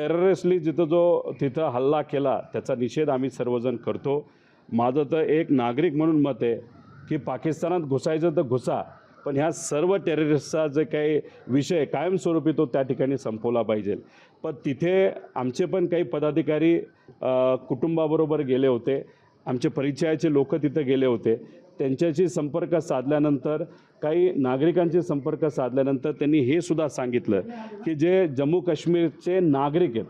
टेररिस्टली तिथं हल्ला केला त्याचा निषेध आम्ही सर्वजण करतो. माझं तर एक नागरिक म्हणून मत आहे की पाकिस्तानात घुसायचं तर घुसा, पण ह्या सर्व टेररिस्टचा जे काही विषय कायमस्वरूपी तो त्या ठिकाणी संपवला पाहिजे. पण तिथे आमचे पण काही पदाधिकारी कुटुंबाबरोबर गेले होते, आमचे परिचयाचे लोक तिथे गेले होते. त्यांच्याशी संपर्क साधल्यानंतर, काही नागरिकांशी संपर्क साधल्यानंतर त्यांनी हे सुद्धा सांगितलं की जे जम्मू काश्मीरचे नागरिक आहेत,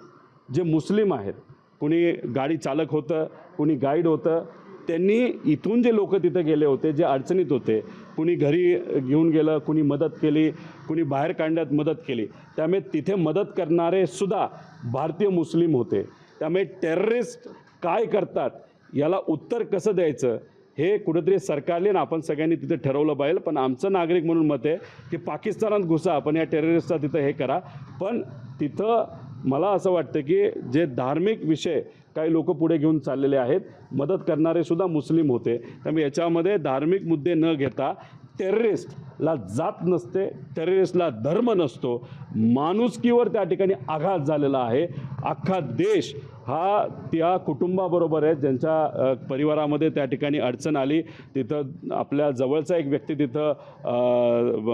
जे मुस्लिम आहेत, कुणी गाडी चालक होतं, कुणी गाईड होतं, त्यांनी इथून जे लोक तिथे गेले होते, जे अडचणीत होते, कुणी घरी घेऊन गेलं, कुणी मदत केली, कुणी बाहेर काढण्यात मदत केली. त्यामुळे तिथे मदत करणारे सुद्धा भारतीय मुस्लिम होते. त्यामुळे टेररिस्ट काय करतात याला उत्तर कसं द्यायचं हे कुठेतरी सरकारने ना आपण सगळ्यांनी तिथे ठरवलं पाहिजे. पण आमचं नागरिक म्हणून मत आहे की पाकिस्तानात घुसा, पण या टेररिस्टचा तिथं हे करा. पण तिथं मला असं वाटतं की जे धार्मिक विषय काही लोक पुढे घेऊन चाललेले आहेत, मदत करणारे सुद्धा मुस्लिम होते. त्यामुळे याच्यामध्ये धार्मिक मुद्दे न घेता टेररिस्टला जात नसते, टेररिस्टला धर्म नसतो, माणुसकीवर त्या ठिकाणी आघात झालेला आहे. अख्खा देश हा त्या कुटुंबाबरोबर आहे ज्यांच्या परिवारामध्ये त्या ठिकाणी अडचण आली, तिथं आपल्या जवळचा एक व्यक्ती तिथं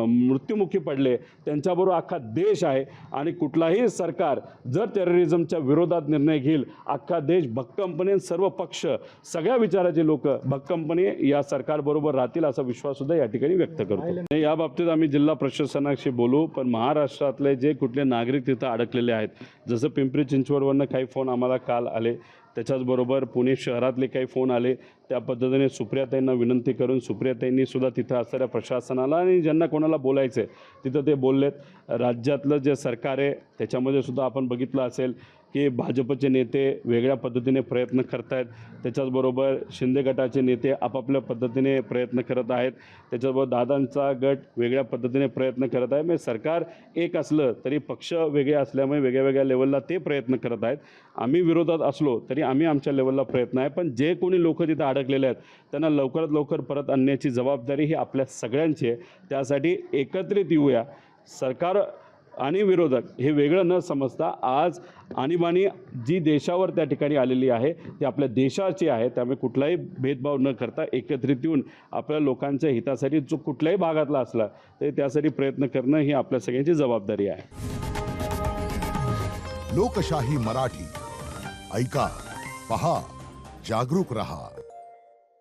मृत्युमुखी पडले, त्यांच्याबरोबर अख्खा देश आहे. आणि कुठलाही सरकार जर टेररिझमच्या विरोधात निर्णय घेईल, अख्खा देश भक्कमपणे, सर्व पक्ष, सगळ्या विचाराचे लोक भक्कमपणे या सरकारबरोबर राहतील असा विश्वाससुद्धा या ठिकाणी व्यक्त करतो. या बाबतीत आम्ही जिल्हा प्रशासनाशी बोलू. पण महाराष्ट्रातले जे कुठले नागरिक तिथं अडकलेले आहेत, जसं पिंपरी चिंचवडवरनं काही फोन आम्हाला काल आले, त्याच्याचबरोबर पुणे शहरातले काही फोन आले, त्या पद्धतीने सुप्रियाताईंना विनंती करून सुप्रियाताईंनी सुद्धा तिथं असणाऱ्या प्रशासनाला आणि ज्यांना कोणाला बोलायचं आहे तिथं ते बोललेत. राज्यातलं जे सरकार आहे त्याच्यामध्ये सुद्धा आपण बघितलं असेल की भाजपचे नेते वेगळ्या पद्धतीने प्रयत्न करत आहेत, त्याच्याचबरोबर शिंदे गटाचे नेते आपापल्या पद्धतीने प्रयत्न करत आहेत, त्याच्याबरोबर दादांचा गट वेगळ्या पद्धतीने प्रयत्न करत आहे. म्हणजे सरकार एक असलं तरी पक्ष वेगळे असल्यामुळे वेगळ्या वेगळ्या लेवलला ते प्रयत्न करत आहेत. आम्ही विरोधात असलो तरी आम्ही आमच्या लेवलला प्रयत्न आहे. पण जे कोणी लोक तिथं अडकलेले आहेत त्यांना लवकरात लवकर परत आणण्याची जबाबदारी ही आपल्या सगळ्यांची आहे. त्यासाठी एकत्रित येऊया. सरकार आणि विरोधक हे वेगळं न समजता आज आणीबाणी जी देशावर त्या ठिकाणी आलेली आहे ती आपल्या देशाची आहे. त्यामुळे कुठलाही भेदभाव न करता एकत्रित येऊन आपल्या लोकांच्या हितासाठी जो कुठल्याही भागातला असला तरी त्यासाठी प्रयत्न करणं ही आपल्या सगळ्यांची जबाबदारी आहे. लोकशाही मराठी ऐका, पहा, जागरूक रहा.